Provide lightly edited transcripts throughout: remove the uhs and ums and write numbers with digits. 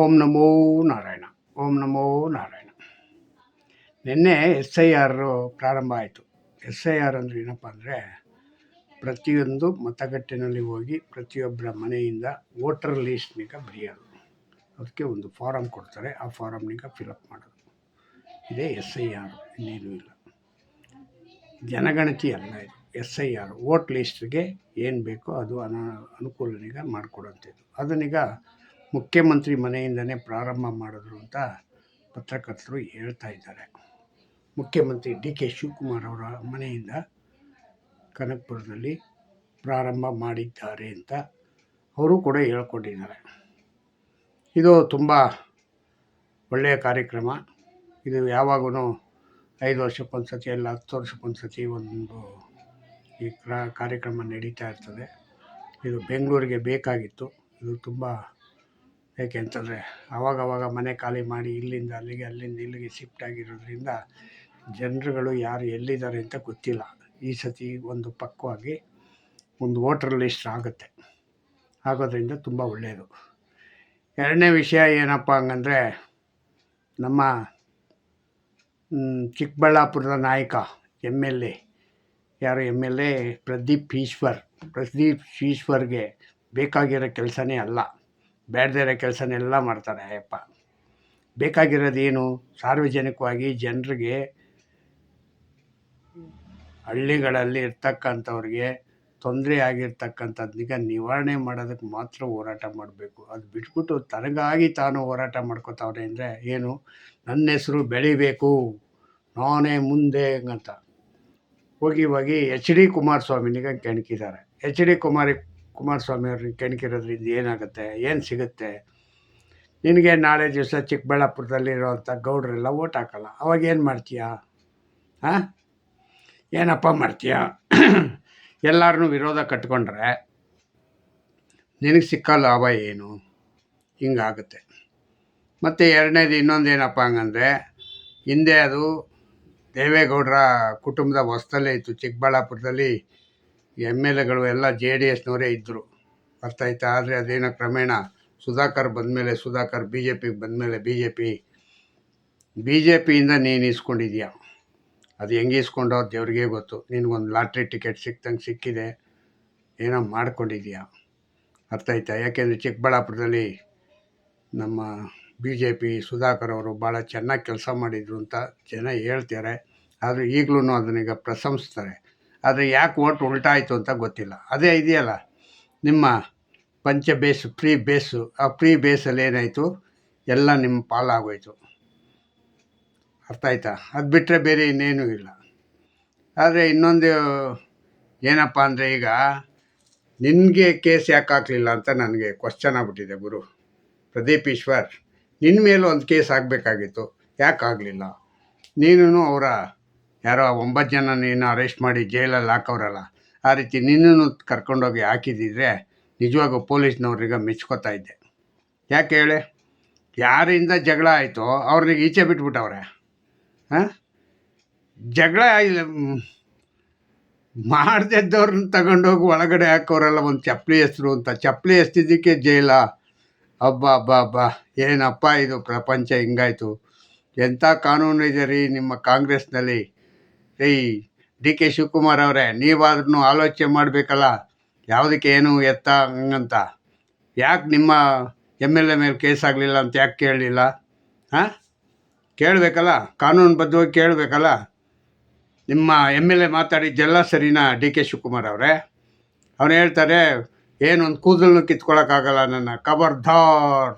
ಓಂ ನಮೋ ನಾರಾಯಣ. ಓಂ ನಮೋ ನಾರಾಯಣ. ನಿನ್ನೆ SIR ಪ್ರಾರಂಭ ಆಯಿತು. SIR ಅಂದರೆ ಏನಪ್ಪ ಅಂದರೆ, ಪ್ರತಿಯೊಂದು ಮತಗಟ್ಟೆನಲ್ಲಿ ಹೋಗಿ ಪ್ರತಿಯೊಬ್ಬರ ಮನೆಯಿಂದ ವೋಟರ್ ಲೀಸ್ಟ್ನಿಗೆ ಬರೆಯೋದು. ಅದಕ್ಕೆ ಒಂದು ಫಾರಮ್ ಕೊಡ್ತಾರೆ, ಆ ಫಾರಮ್ನಿಗೆ ಫಿಲಪ್ ಮಾಡೋದು. ಇದೇ SIR, ಇನ್ನೇನೂ ಇಲ್ಲ. ಜನಗಣತಿ ಅಲ್ಲ ಇದು. SIR ವೋಟ್ ಲೀಸ್ಟ್ಗೆ ಏನು ಬೇಕೋ ಅದು ಅನುಕೂಲನೀಗ ಮಾಡಿಕೊಡೋಂಥದ್ದು. ಅದನ್ನೀಗ ಮುಖ್ಯಮಂತ್ರಿ ಮನೆಯಿಂದನೇ ಪ್ರಾರಂಭ ಮಾಡಿದ್ರು ಅಂತ ಪತ್ರಕರ್ತರು ಹೇಳ್ತಾ ಇದ್ದಾರೆ. ಮುಖ್ಯಮಂತ್ರಿ DK ಶಿವಕುಮಾರ್ ಅವರ ಮನೆಯಿಂದ ಕನಕಪುರದಲ್ಲಿ ಪ್ರಾರಂಭ ಮಾಡಿದ್ದಾರೆ ಅಂತ ಅವರು ಕೂಡ ಹೇಳ್ಕೊಂಡಿದ್ದಾರೆ. ಇದು ತುಂಬ ಒಳ್ಳೆಯ ಕಾರ್ಯಕ್ರಮ. ಇದು ಯಾವಾಗೂ 5 ವರ್ಷಕ್ಕೊಂದು ಸತಿ ಎಲ್ಲ 10 ವರ್ಷಕ್ಕೊಂದು ಸತಿ ಒಂದು ಈ ಕಾರ್ಯಕ್ರಮ ನಡೀತಾ ಇರ್ತದೆ. ಇದು ಬೆಂಗಳೂರಿಗೆ ಬೇಕಾಗಿತ್ತು. ಇದು ತುಂಬ ಏಕೆ ಅಂತಂದರೆ ಆವಾಗವಾಗ ಮನೆ ಖಾಲಿ ಮಾಡಿ ಇಲ್ಲಿಂದ ಅಲ್ಲಿಗೆ ಅಲ್ಲಿಂದ ಇಲ್ಲಿಗೆ ಶಿಫ್ಟ್ ಆಗಿರೋದ್ರಿಂದ ಜನರುಗಳು ಯಾರು ಎಲ್ಲಿದ್ದಾರೆ ಅಂತ ಗೊತ್ತಿಲ್ಲ. ಈ ಸತಿ ಒಂದು ಪಕ್ವವಾಗಿ ಒಂದು ವೋಟರ್ ಲಿಸ್ಟ್ ಆಗುತ್ತೆ. ಆಗೋದ್ರಿಂದ ತುಂಬ ಒಳ್ಳೆಯದು. ಎರಡನೇ ವಿಷಯ ಏನಪ್ಪ ಹಂಗಂದರೆ, ನಮ್ಮ ಚಿಕ್ಕಬಳ್ಳಾಪುರದ ನಾಯಕ MLA ಯಾರು MLA ಪ್ರದೀಪ್ ಈಶ್ವರ್ಗೆ ಬೇಕಾಗಿರೋ ಕೆಲಸನೇ ಅಲ್ಲ, ಬೇಡದೇ ಇರೋ ಕೆಲಸನೆಲ್ಲ ಮಾಡ್ತಾರೆ. ಅಯ್ಯಪ್ಪ, ಬೇಕಾಗಿರೋದೇನು? ಸಾರ್ವಜನಿಕವಾಗಿ ಜನರಿಗೆ, ಹಳ್ಳಿಗಳಲ್ಲಿ ಇರ್ತಕ್ಕಂಥವ್ರಿಗೆ ತೊಂದರೆ ಆಗಿರ್ತಕ್ಕಂಥದ್ದೀಗ ನಿವಾರಣೆ ಮಾಡೋದಕ್ಕೆ ಮಾತ್ರ ಹೋರಾಟ ಮಾಡಬೇಕು. ಅದು ಬಿಟ್ಬಿಟ್ಟು ತನಗಾಗಿ ತಾನು ಹೋರಾಟ ಮಾಡ್ಕೋತಾವ್ರೆ ಅಂದರೆ ಏನು? ನನ್ನ ಹೆಸರು ಬೆಳಿಬೇಕು, ನಾನೇ ಮುಂದೆ ಅಂತ ಹೋಗಿ HD ಕುಮಾರಸ್ವಾಮಿನಿಗೆ ಕೆಣಕಿದ್ದಾರೆ. HD ಕುಮಾರಸ್ವಾಮಿ ಅವ್ರನ್ನ ಕೆಣಕಿರೋದ್ರಿಂದ ಏನಾಗುತ್ತೆ? ಏನು ಸಿಗುತ್ತೆ ನಿನಗೆ? ನಾಳೆ ದಿವಸ ಚಿಕ್ಕಬಳ್ಳಾಪುರದಲ್ಲಿರೋವಂಥ ಗೌಡರೆಲ್ಲ ಓಟ್ ಹಾಕಲ್ಲ. ಅವಾಗ ಏನು ಮಾಡ್ತೀಯ? ಏನಪ್ಪ ಮಾಡ್ತೀಯ? ಎಲ್ಲರನ್ನೂ ವಿರೋಧ ಕಟ್ಕೊಂಡ್ರೆ ನಿನಗೆ ಸಿಕ್ಕ ಲಾಭ ಏನು? ಹಿಂಗಾಗುತ್ತೆ. ಮತ್ತು ಎರಡನೇದು ಇನ್ನೊಂದೇನಪ್ಪ ಹಂಗಂದರೆ, ಹಿಂದೆ ಅದು ದೇವೇಗೌಡರ ಕುಟುಂಬದ ಹೊಸದಲ್ಲೇ ಇತ್ತು. ಚಿಕ್ಕಬಳ್ಳಾಪುರದಲ್ಲಿ MLAಗಳು ಎಲ್ಲ JDSನವರೇ ಇದ್ದರು, ಅರ್ಥಾಯ್ತಾ? ಆದರೆ ಅದೇನೋ ಕ್ರಮೇಣ ಸುಧಾಕರ್ ಬಂದಮೇಲೆ, ಸುಧಾಕರ್ BJPಗೆ ಬಂದಮೇಲೆ BJPಯಿಂದ ನೀನು ಇಸ್ಕೊಂಡಿದ್ಯಾ. ಅದು ಹೆಂಗೆ ಇಸ್ಕೊಂಡೋ ದೇವ್ರಿಗೆ ಗೊತ್ತು. ನಿನಗೊಂದು ಲಾಟ್ರಿ ಟಿಕೆಟ್ ಸಿಕ್ತಂಗೆ ಸಿಕ್ಕಿದೆ, ಏನೋ ಮಾಡ್ಕೊಂಡಿದ್ಯಾ, ಅರ್ಥಾಯ್ತಾ? ಯಾಕೆಂದರೆ ಚಿಕ್ಕಬಳ್ಳಾಪುರದಲ್ಲಿ ನಮ್ಮ BJP ಸುಧಾಕರ್ ಅವರು ಭಾಳ ಚೆನ್ನಾಗಿ ಕೆಲಸ ಮಾಡಿದರು ಅಂತ ಜನ ಹೇಳ್ತಾರೆ. ಆದರೆ ಈಗಲೂ ಅದನ್ನೀಗ ಪ್ರಶಂಸ್ತಾರೆ. ಆದರೆ ಯಾಕೆ ಓಟ್ ಉಲ್ಟಾಯಿತು ಅಂತ ಗೊತ್ತಿಲ್ಲ. ಅದೇ ಇದೆಯಲ್ಲ ನಿಮ್ಮ ಫ್ರೀ ಬೇಸು, ಆ ಫ್ರೀ ಬೇಸಲ್ಲಿ ಏನಾಯಿತು? ಎಲ್ಲ ನಿಮ್ಮ ಪಾಲಾಗೋಯ್ತು, ಅರ್ಥ ಆಯ್ತಾ? ಅದು ಬಿಟ್ಟರೆ ಬೇರೆ ಇನ್ನೇನೂ ಇಲ್ಲ. ಆದರೆ ಇನ್ನೊಂದು ಏನಪ್ಪ ಅಂದರೆ, ಈಗ ನಿನಗೆ ಕೇಸ್ ಯಾಕೆ ಹಾಕಲಿಲ್ಲ ಅಂತ ನನಗೆ ಕ್ವಶ್ಚನ್ ಆಗ್ಬಿಟ್ಟಿದೆ. ಗುರು ಪ್ರದೀಪ್ ಈಶ್ವರ್, ನಿನ್ನ ಮೇಲೂ ಒಂದು ಕೇಸ್ ಆಗಬೇಕಾಗಿತ್ತು, ಯಾಕೆ ಆಗಲಿಲ್ಲ? ನೀನು ಅವರ ಯಾರೋ 9 ಜನ ನೀನು ಅರೆಸ್ಟ್ ಮಾಡಿ ಜೈಲಲ್ಲಿ ಹಾಕವ್ರಲ್ಲ, ಆ ರೀತಿ ನಿನ್ನೂ ಕರ್ಕೊಂಡೋಗಿ ಹಾಕಿದ್ದಿದ್ರೆ ನಿಜವಾಗೂ ಪೊಲೀಸ್ನವ್ರಿಗೆ ಮೆಚ್ಕೋತಾ ಇದ್ದೆ. ಯಾಕೆ ಹೇಳಿ? ಯಾರಿಂದ ಜಗಳ ಆಯಿತೋ ಅವ್ರಿಗೆ ಈಚೆ ಬಿಟ್ಬಿಟ್ಟವ್ರೆ. ಜಗಳ ಮಾಡ್ದಿದ್ದವ್ರನ್ನ ತಗೊಂಡೋಗಿ ಒಳಗಡೆ ಹಾಕೋರಲ್ಲ, ಒಂದು ಚಪ್ಪಲಿ ಹೆಸರು ಅಂತ. ಚಪ್ಪಲಿ ಎಸ್ತಿದ್ದಕ್ಕೆ ಜೈಲ? ಹಬ್ಬ ಏನಪ್ಪ ಇದು ಪ್ರಪಂಚ ಹಿಂಗಾಯ್ತು? ಎಂಥ ಕಾನೂನು ಇದೆ ರೀ ನಿಮ್ಮ ಕಾಂಗ್ರೆಸ್ನಲ್ಲಿ? DK ಶಿವಕುಮಾರ್ ಅವರೇ, ನೀವಾದ್ರೂ ಆಲೋಚನೆ ಮಾಡಬೇಕಲ್ಲ, ಯಾವುದಕ್ಕೆ ಏನು ಎತ್ತ ಹಂಗಂತ. ಯಾಕೆ ನಿಮ್ಮ MLA ಮೇಲೆ ಕೇಸ್ ಆಗಲಿಲ್ಲ ಅಂತ ಯಾಕೆ ಕೇಳಲಿಲ್ಲ? ಕೇಳಬೇಕಲ್ಲ, ಕಾನೂನುಬದ್ಧವಾಗಿ ಕೇಳಬೇಕಲ್ಲ. ನಿಮ್ಮ MLA ಮಾತಾಡಿದ್ದೆಲ್ಲ ಸರಿನಾ? DK ಶಿವಕುಮಾರ್ ಅವರೇ, ಅವನು ಹೇಳ್ತಾರೆ ಏನೊಂದು ಕೂದಲನ್ನು ಕಿತ್ಕೊಳ್ಳೋಕ್ಕಾಗಲ್ಲ ನನ್ನ, ಖಬರ್ದಾರ್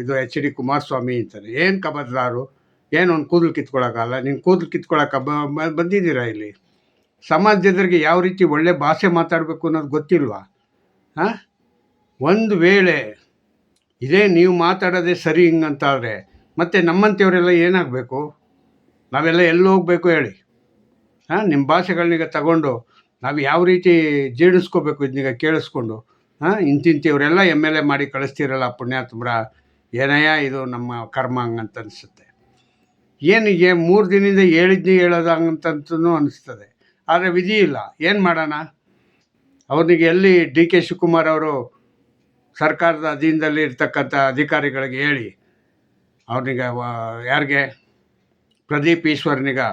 ಇದು HD ಕುಮಾರಸ್ವಾಮಿ ಅಂತಾರೆ. ಏನು ಖಬರ್ದಾರು? ಏನೊಂದು ಕೂದಲು ಕಿತ್ಕೊಳ್ಳೋಕ್ಕಾಗಲ್ಲ? ನೀನು ಕೂದಲು ಕಿತ್ಕೊಳ್ಳೋಕೆ ಬಂದಿದ್ದೀರಾ ಇಲ್ಲಿ? ಸಮಾಜದವರಿಗೆ ಯಾವ ರೀತಿ ಒಳ್ಳೆ ಭಾಷೆ ಮಾತಾಡಬೇಕು ಅನ್ನೋದು ಗೊತ್ತಿಲ್ವಾ? ಒಂದು ವೇಳೆ ಇದೇ ನೀವು ಮಾತಾಡೋದೇ ಸರಿ ಹಿಂಗಂತಾದರೆ ಮತ್ತು ನಮ್ಮಂಥವರೆಲ್ಲ ಏನಾಗಬೇಕು? ನಾವೆಲ್ಲ ಎಲ್ಲಿ ಹೋಗಬೇಕು ಹೇಳಿ? ನಿಮ್ಮ ಭಾಷೆಗಳನ್ನೀಗ ತಗೊಂಡು ನಾವು ಯಾವ ರೀತಿ ಜೀರ್ಣಿಸ್ಕೋಬೇಕು ಇದನ್ನೀಗ ಕೇಳಿಸ್ಕೊಂಡು? ಇಂತಿಂಥವರೆಲ್ಲ MLA ಮಾಡಿ ಕಳಿಸ್ತೀರಲ್ಲ ಪುಣ್ಯಾತ್ಮರ, ಏನಯ್ಯ ಇದು ನಮ್ಮ ಕರ್ಮ ಹಂಗಂತ ಅನಿಸುತ್ತೆ. ಏನಿಗೆ 3 ದಿನದಿಂದ ಹೇಳೋದು ಹಂಗಂತೂ ಅನಿಸ್ತದೆ. ಆದರೆ ವಿಧಿ ಇಲ್ಲ, ಏನು ಮಾಡೋಣ? ಅವ್ರಿಗೆ ಎಲ್ಲಿ ಡಿ ಕೆ ಶಿವಕುಮಾರ್ ಅವರು ಸರ್ಕಾರದ ಅಧೀನದಲ್ಲಿ ಇರ್ತಕ್ಕಂಥ ಅಧಿಕಾರಿಗಳಿಗೆ ಹೇಳಿ ಅವ್ರಿಗೆ ಯಾರಿಗೆ ಪ್ರದೀಪ್ ಈಶ್ವರ್ನಿಗೆ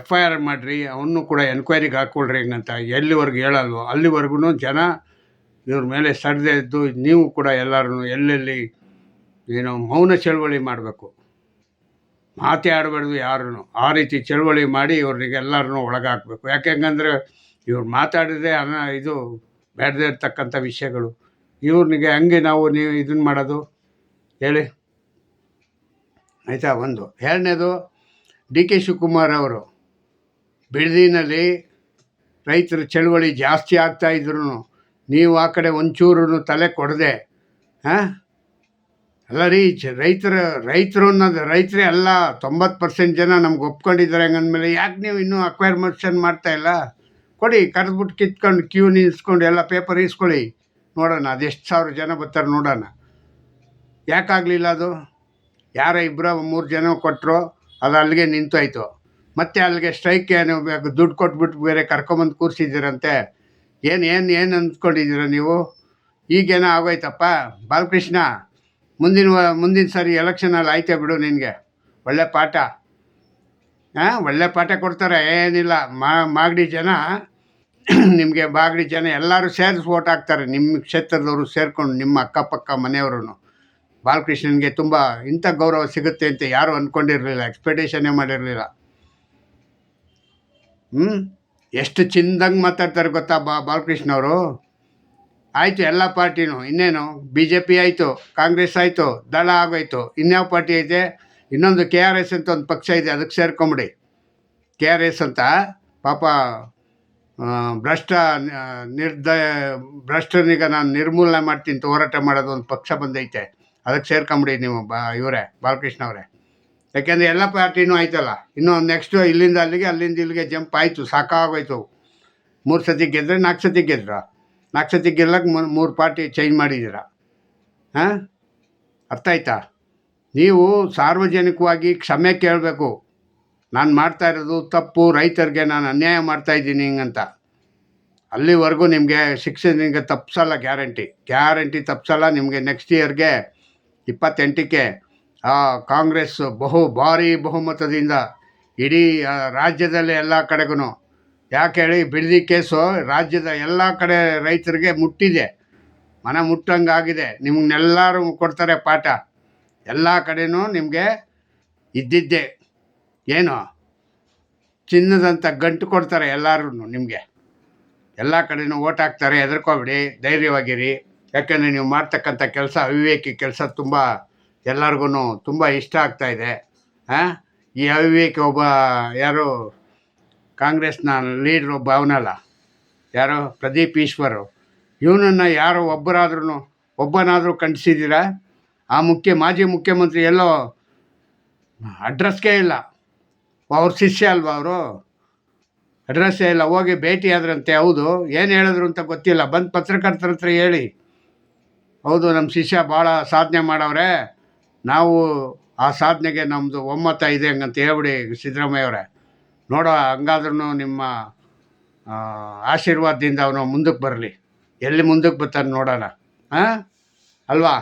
FIR ಮಾಡಿರಿ, ಅವನು ಕೂಡ ಎನ್ಕ್ವೈರಿಗೆ ಹಾಕ್ಕೊಳ್ರಿ ಹಿಂಗಂತ ಎಲ್ಲಿವರೆಗೂ ಹೇಳಲ್ವೋ ಅಲ್ಲಿವರೆಗೂ ಜನ ಇವ್ರ ಮೇಲೆ ಸಡ್ದೆ ಇದ್ದು ನೀವು ಕೂಡ ಎಲ್ಲರೂ ಎಲ್ಲೆಲ್ಲಿ ಏನು ಮೌನ ಚಳವಳಿ ಮಾಡಬೇಕು, ಮಾತೇ ಆಡಬಾರ್ದು ಯಾರೂ. ಆ ರೀತಿ ಚಳವಳಿ ಮಾಡಿ ಇವ್ರಿಗೆ ಎಲ್ಲರನ್ನೂ ಒಳಗಾಕಬೇಕು. ಯಾಕೆಂಗಂದರೆ ಇವ್ರು ಮಾತಾಡಿದ್ರೆ ಇದು ಬೇಡದೇ ಇರ್ತಕ್ಕಂಥ ವಿಷಯಗಳು. ಇವ್ರಿಗೆ ಹಂಗೆ ನೀವು ಇದನ್ನು ಮಾಡೋದು ಹೇಳಿ ಆಯಿತಾ. ಒಂದು ಎರಡನೇದು, ಡಿ ಕೆ ಶಿವಕುಮಾರ್ ಅವರು ಬಿಡದಿನಲ್ಲಿ ರೈತರ ಚಳವಳಿ ಜಾಸ್ತಿ ಆಗ್ತಾಯಿದ್ರು ನೀವು ಆ ಕಡೆ ಒಂಚೂರು ತಲೆ ಕೊಡದೆ ಅಲ್ಲ ರೀ, ರೈತರು ಅನ್ನೋದು ರೈತರೇ ಅಲ್ಲ, 90% ಜನ ನಮ್ಗೆ ಒಪ್ಕೊಂಡಿದ್ದಾರೆ. ಹಂಗಂದಮೇಲೆ ಯಾಕೆ ನೀವು ಇನ್ನೂ ಅಕ್ವೈರ್ ಮೋಷನ್ ಮಾಡ್ತಾಯಿಲ್ಲ? ಕೊಡಿ, ಕರೆದ್ಬಿಟ್ಟು ಕಿತ್ಕೊಂಡು ಕ್ಯೂ ನಿಲ್ಲಿಸ್ಕೊಂಡು ಎಲ್ಲ ಪೇಪರ್ ಈಸ್ಕೊಳ್ಳಿ, ನೋಡೋಣ ಅದೆಷ್ಟು ಸಾವಿರ ಜನ ಬರ್ತಾರೆ ನೋಡೋಣ. ಯಾಕಾಗಲಿಲ್ಲ ಅದು? ಯಾರೋ 2-3 ಜನ ಕೊಟ್ಟರು, ಅದು ಅಲ್ಲಿಗೆ ನಿಂತೋಯ್ತು. ಮತ್ತೆ ಅಲ್ಲಿಗೆ ಸ್ಟ್ರೈಕ್ ಏನು ದುಡ್ಡು ಕೊಟ್ಬಿಟ್ಟು ಬೇರೆ ಕರ್ಕೊಂಬಂದು ಕೂರಿಸಿದ್ದೀರಂತೆ. ಏನು ಅಂದ್ಕೊಂಡಿದ್ದೀರ ನೀವು? ಈಗೇನೋ ಆಗೋಯ್ತಪ್ಪ ಬಾಲಕೃಷ್ಣ, ಮುಂದಿನ ಸಾರಿ ಎಲೆಕ್ಷನಲ್ಲಿ ಆಯ್ತೆ ಬಿಡು, ನಿನಗೆ ಒಳ್ಳೆ ಪಾಠ. ಒಳ್ಳೆ ಪಾಠ ಕೊಡ್ತಾರೆ, ಏನಿಲ್ಲ. ಮಾಗಡಿ ಜನ ನಿಮಗೆ ಮಾಗಡಿ ಜನ ಎಲ್ಲರೂ ಸೇರಿಸಿ ಓಟ್ ಹಾಕ್ತಾರೆ, ನಿಮ್ಮ ಕ್ಷೇತ್ರದವರು ಸೇರಿಕೊಂಡು, ನಿಮ್ಮ ಅಕ್ಕಪಕ್ಕ ಮನೆಯವರು. ಬಾಲಕೃಷ್ಣನಿಗೆ ತುಂಬ ಇಂಥ ಗೌರವ ಸಿಗುತ್ತೆ ಅಂತ ಯಾರೂ ಅಂದ್ಕೊಂಡಿರಲಿಲ್ಲ, ಎಕ್ಸ್ಪೆಕ್ಟೇಷನ್ನೇ ಮಾಡಿರಲಿಲ್ಲ. ಎಷ್ಟು ಚಿಂದಂಗೆ ಮಾತಾಡ್ತಾರೆ ಗೊತ್ತಾ ಬಾಲಕೃಷ್ಣವರು. ಆಯಿತು ಎಲ್ಲ ಪಾರ್ಟಿನೂ, ಇನ್ನೇನು BJP ಆಯಿತು, ಕಾಂಗ್ರೆಸ್ ಆಯಿತು, ದಳ ಆಗೋಯ್ತು, ಇನ್ಯಾವ ಪಾರ್ಟಿ ಐತೆ? ಇನ್ನೊಂದು KRS ಅಂತ ಒಂದು ಪಕ್ಷ ಇದೆ, ಅದಕ್ಕೆ ಸೇರ್ಕೊಂಬಿಡಿ. KRS ಅಂತ ಪಾಪ ಭ್ರಷ್ಟನಿಗೆ ನಾನು ನಿರ್ಮೂಲನೆ ಮಾಡ್ತೀನಿ ಅಂತ ಹೋರಾಟ ಮಾಡೋದು ಒಂದು ಪಕ್ಷ ಬಂದೈತೆ, ಅದಕ್ಕೆ ಸೇರ್ಕೊಂಬಿಡಿ ನೀವು ಇವರೇ ಬಾಲಕೃಷ್ಣ ಅವರೇ. ಯಾಕೆಂದರೆ ಎಲ್ಲ ಪಾರ್ಟಿನೂ ಆಯ್ತಲ್ಲ. ಇನ್ನೂ ನೆಕ್ಸ್ಟು ಇಲ್ಲಿಂದ ಇಲ್ಲಿಗೆ ಜಂಪ್ ಆಯಿತು, ಸಾಕಾಗೋಯ್ತು. 3 ಸತಿ ಗೆದ್ದರೆ 4 ಸತಿ ಗೆದ್ರ, 4 ಸತಿ ಗೆಲ್ಲಕ್ಕೆ 3 ಪಾರ್ಟಿ ಚೇಂಜ್ ಮಾಡಿದ್ದೀರ. ಅರ್ಥ ಆಯ್ತಾ? ನೀವು ಸಾರ್ವಜನಿಕವಾಗಿ ಕ್ಷಮೆ ಕೇಳಬೇಕು. ನಾನು ಮಾಡ್ತಾ ಇರೋದು ತಪ್ಪು, ರೈತರಿಗೆ ನಾನು ಅನ್ಯಾಯ ಮಾಡ್ತಾಯಿದ್ದೀನಿ ಹಿಂಗಂತ. ಅಲ್ಲಿವರೆಗೂ ನಿಮಗೆ ಶಿಕ್ಷೆ ನಿಮಗೆ ತಪ್ಪಿಸಲ್ಲ, ಗ್ಯಾರಂಟಿ ತಪ್ಪಿಸಲ್ಲ. ನಿಮಗೆ ನೆಕ್ಸ್ಟ್ ಇಯರ್ಗೆ 28ಕ್ಕೆ ಕಾಂಗ್ರೆಸ್ ಭಾರೀ ಬಹುಮತದಿಂದ ಇಡೀ ರಾಜ್ಯದಲ್ಲೇ ಎಲ್ಲ ಕಡೆಗೂ, ಯಾಕೆ ಹೇಳಿ, ಬಿಡದಿ ಕೇಸು ರಾಜ್ಯದ ಎಲ್ಲ ಕಡೆ ರೈತರಿಗೆ ಮುಟ್ಟಿದೆ, ಮನ ಮುಟ್ಟಂಗಾಗಿದೆ. ನಿಮ್ಮನ್ನೆಲ್ಲರೂ ಕೊಡ್ತಾರೆ ಪಾಠ. ಎಲ್ಲ ಕಡೆನೂ ನಿಮಗೆ ಇದ್ದಿದ್ದೆ ಏನು ಚಿನ್ನದಂಥ ಗಂಟು ಕೊಡ್ತಾರೆ ಎಲ್ಲರೂ ನಿಮಗೆ. ಎಲ್ಲ ಕಡೆನೂ ಓಟ್ ಹಾಕ್ತಾರೆ, ಹೆದರ್ಕೋಬೇಡಿ, ಧೈರ್ಯವಾಗಿರಿ. ಯಾಕೆಂದರೆ ನೀವು ಮಾಡ್ತಕ್ಕಂಥ ಕೆಲಸ ಅವಿವೇಕಿ ಕೆಲಸ, ತುಂಬ ಎಲ್ಲರಿಗೂ ತುಂಬ ಇಷ್ಟ ಆಗ್ತಾಯಿದೆ. ಈ ಅವಿವೇಕಿ ಒಬ್ಬ ಯಾರು ಕಾಂಗ್ರೆಸ್ನ ಲೀಡ್ರ್ ಒಬ್ಬ ಅವನಲ್ಲ, ಯಾರು ಪ್ರದೀಪ್ ಈಶ್ವರ್, ಇವನನ್ನು ಯಾರೋ ಒಬ್ಬನಾದರೂ ಖಂಡಿಸಿದ್ದೀರಾ? ಆ ಮಾಜಿ ಮುಖ್ಯಮಂತ್ರಿ ಎಲ್ಲೋ ಅಡ್ರೆಸ್ಗೇ ಇಲ್ಲ. ಅವ್ರ ಶಿಷ್ಯ ಅಲ್ವಾ ಅವರು? ಅಡ್ರೆಸ್ಸೇ ಇಲ್ಲ. ಹೋಗಿ ಭೇಟಿ ಆದ್ರಂತೆ. ಹೌದು, ಏನು ಹೇಳಿದ್ರು ಅಂತ ಗೊತ್ತಿಲ್ಲ. ಬಂದು ಪತ್ರಕರ್ತರ ಹತ್ರ ಹೇಳಿ, ಹೌದು ನಮ್ಮ ಶಿಷ್ಯ ಭಾಳ ಸಾಧನೆ ಮಾಡವ್ರೆ, ನಾವು ಆ ಸಾಧನೆಗೆ ನಮ್ಮದು ಒಮ್ಮತ ಇದೆ ಹಂಗಂತ ಹೇಳ್ಬಿಡಿ ಸಿದ್ದರಾಮಯ್ಯವರೇ. ನೋಡೋ, ಹಂಗಾದ್ರೂ ನಿಮ್ಮ ಆಶೀರ್ವಾದದಿಂದ ಅವನು ಮುಂದಕ್ಕೆ ಬರಲಿ. ಎಲ್ಲಿ ಮುಂದಕ್ಕೆ ಬರ್ತಾನೆ ನೋಡೋಣ, ಅಲ್ವಾ?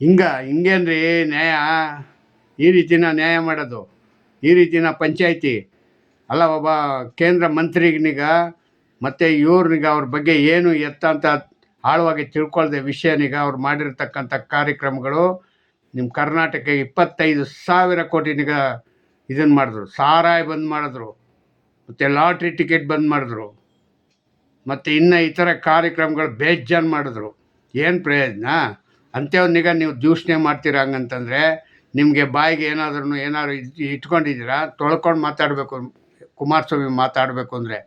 ಹಿಂಗೇನ್ರಿ ನ್ಯಾಯ? ಈ ರೀತಿನ ನ್ಯಾಯ ಮಾಡೋದು? ಈ ರೀತಿನ ಪಂಚಾಯಿತಿ ಅಲ್ಲ. ಒಬ್ಬ ಕೇಂದ್ರ ಮಂತ್ರಿನಿಗ ಮತ್ತು ಇವ್ರನಿಗೆ ಅವ್ರ ಬಗ್ಗೆ ಏನು ಅಂತ ಆಳವಾಗಿ ತಿಳ್ಕೊಳ್ದೆ ವಿಷಯನಿಗ ಅವ್ರು ಮಾಡಿರ್ತಕ್ಕಂಥ ಕಾರ್ಯಕ್ರಮಗಳು ನಿಮ್ಮ ಕರ್ನಾಟಕ 25,000 ಕೋಟಿನಿಗ ಇದನ್ನು ಮಾಡಿದ್ರು. ಸಾರಾಯಿ ಬಂದ್ ಮಾಡಿದ್ರು, ಮತ್ತು ಲಾಟ್ರಿ ಟಿಕೆಟ್ ಬಂದ್ ಮಾಡಿದ್ರು, ಮತ್ತು ಇನ್ನು ಇತರ ಕಾರ್ಯಕ್ರಮಗಳು ಬೇಜಾನ್ ಮಾಡಿದ್ರು. ಏನು ಪ್ರಯೋಜನ? ಅಂಥವನ್ನಿಗ ನೀವು ದೂಷಣೆ ಮಾಡ್ತೀರ. ಹಂಗಂತಂದರೆ ನಿಮಗೆ ಬಾಯಿಗೆ ಏನಾದ್ರೂ ಇಟ್ಕೊಂಡಿದ್ದೀರಾ? ತೊಳ್ಕೊಂಡು ಮಾತಾಡಬೇಕು. ಕುಮಾರಸ್ವಾಮಿ ಮಾತಾಡಬೇಕು ಅಂದರೆ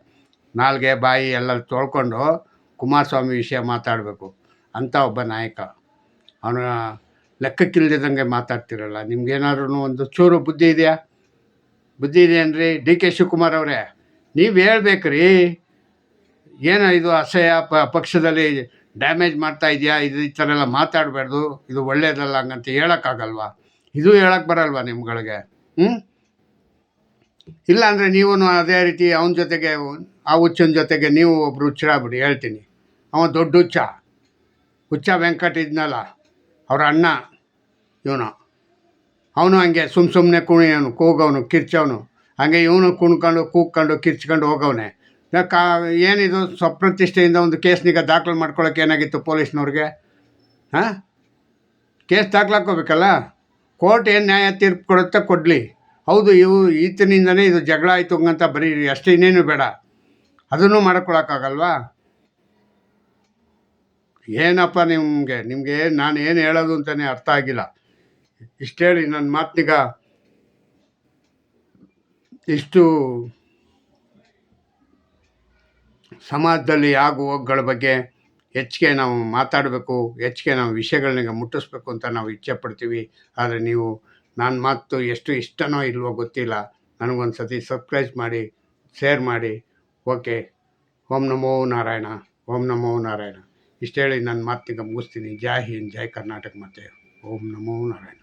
ನಾಲ್ಗೆ ಬಾಯಿ ಎಲ್ಲ ತೊಳ್ಕೊಂಡು ಕುಮಾರಸ್ವಾಮಿ ವಿಷಯ ಮಾತಾಡಬೇಕು ಅಂತ ಒಬ್ಬ ನಾಯಕ. ಅವನ ಲೆಕ್ಕಕ್ಕಿಲ್ದಿದ್ದಂಗೆ ಮಾತಾಡ್ತಿರಲ್ಲ. ನಿಮ್ಗೇನಾದ್ರೂ ಒಂದು ಚೂರು ಬುದ್ಧಿ ಇದೆಯಾ? ಬುದ್ಧಿ ಇದೆ ಅಂದರೆ ಡಿ ಕೆ ಶಿವಕುಮಾರ್ ಅವರೇ ನೀವು ಹೇಳ್ಬೇಕ್ರಿ. ಏನೋ ಇದು ಅಸಹ್ಯ ಪಕ್ಷದಲ್ಲಿ ಡ್ಯಾಮೇಜ್ ಮಾಡ್ತಾ ಇದೆಯಾ, ಈ ಥರ ಎಲ್ಲ ಮಾತಾಡಬಾರ್ದು, ಇದು ಒಳ್ಳೆಯದಲ್ಲ ಹಂಗಂತ ಹೇಳೋಕ್ಕಾಗಲ್ವಾ? ಇದು ಹೇಳಕ್ಕೆ ಬರಲ್ವಾ ನಿಮ್ಗಳಿಗೆ? ಇಲ್ಲ ಅಂದರೆ ನೀವು ಅದೇ ರೀತಿ ಅವನ ಜೊತೆಗೆ, ಆ ಹುಚ್ಚನ ಜೊತೆಗೆ ನೀವು ಒಬ್ಬರು ಹುಚ್ಚರಾಗ್ಬಿಡಿ. ಹೇಳ್ತೀನಿ, ಅವ ದೊಡ್ಡ ಹುಚ್ಚ ವೆಂಕಟ್ ಇದ್ನಲ್ಲ, ಅವ್ರ ಅಣ್ಣ ಇವನು. ಅವನು ಹಂಗೆ ಸುಮ್ಮನೆ ಕುಣಿಯೋನು, ಕೂಗವನು, ಕಿರ್ಚವನು. ಹಂಗೆ ಇವನು ಕುಣ್ಕೊಂಡು ಕೂಗ್ಕೊಂಡು ಕಿರ್ಚ್ಕೊಂಡು ಹೋಗವನೆ. ಏನಿದು ಸ್ವಪ್ರತಿಷ್ಠೆಯಿಂದ ಒಂದು ಕೇಸ್ನೀಗ ದಾಖಲು ಮಾಡ್ಕೊಳ್ಳೋಕೆ ಏನಾಗಿತ್ತು ಪೊಲೀಸ್ನವ್ರಿಗೆ? ಹಾಂ, ಕೇಸ್ ದಾಖಲಾಕೋಬೇಕಲ್ಲ. ಕೋರ್ಟ್ ಏನು ನ್ಯಾಯ ತೀರ್ಪು ಕೊಡುತ್ತೆ ಕೊಡಲಿ. ಹೌದು, ಈತನಿಂದನೇ ಇದು ಜಗಳ ಆಯಿತು ಅಂತ ಬರೀ ಅಷ್ಟೇ, ಇನ್ನೇನು ಬೇಡ, ಅದನ್ನು ಮಾಡ್ಕೊಳಕ್ಕಾಗಲ್ವಾ? ಏನಪ್ಪ ನಿಮಗೆ ನಾನು ಏನು ಹೇಳೋದು ಅಂತಲೇ ಅರ್ಥ ಆಗಿಲ್ಲ. ಇಷ್ಟು ಹೇಳಿ ನನ್ನ ಮಾತಿಗ ಇಷ್ಟು ಸಮಾಜದಲ್ಲಿ ಆಗು ಹೋಗುಗಳ ಬಗ್ಗೆ ಹೆಚ್ಚಿಗೆ ನಾವು ಮಾತಾಡಬೇಕು, ಹೆಚ್ಚಿಗೆ ನಾವು ವಿಷಯಗಳನ್ನ ಮುಟ್ಟಿಸ್ಬೇಕು ಅಂತ ನಾವು ಇಚ್ಛೆ ಪಡ್ತೀವಿ. ಆದರೆ ನೀವು ನನ್ನ ಮಾತು ಎಷ್ಟು ಇಷ್ಟನೋ ಇಲ್ವೋ ಗೊತ್ತಿಲ್ಲ. ನನಗೊಂದು ಸತಿ ಸಬ್ಸ್ಕ್ರೈಬ್ ಮಾಡಿ, ಶೇರ್ ಮಾಡಿ. ಓಕೆ. ಓಂ ನಮೋ ನಾರಾಯಣ, ಓಂ ನಮೋ ನಾರಾಯಣ. ಇಷ್ಟು ಹೇಳಿ ನನ್ನ ಮಾತಿಗೆ ಮುಗಿಸ್ತೀನಿ. ಜೈ ಹಿಂದ್, ಜೈ ಕರ್ನಾಟಕ. ಮತ್ತೆ ಓಂ ನಮೋ ನಾರಾಯಣ.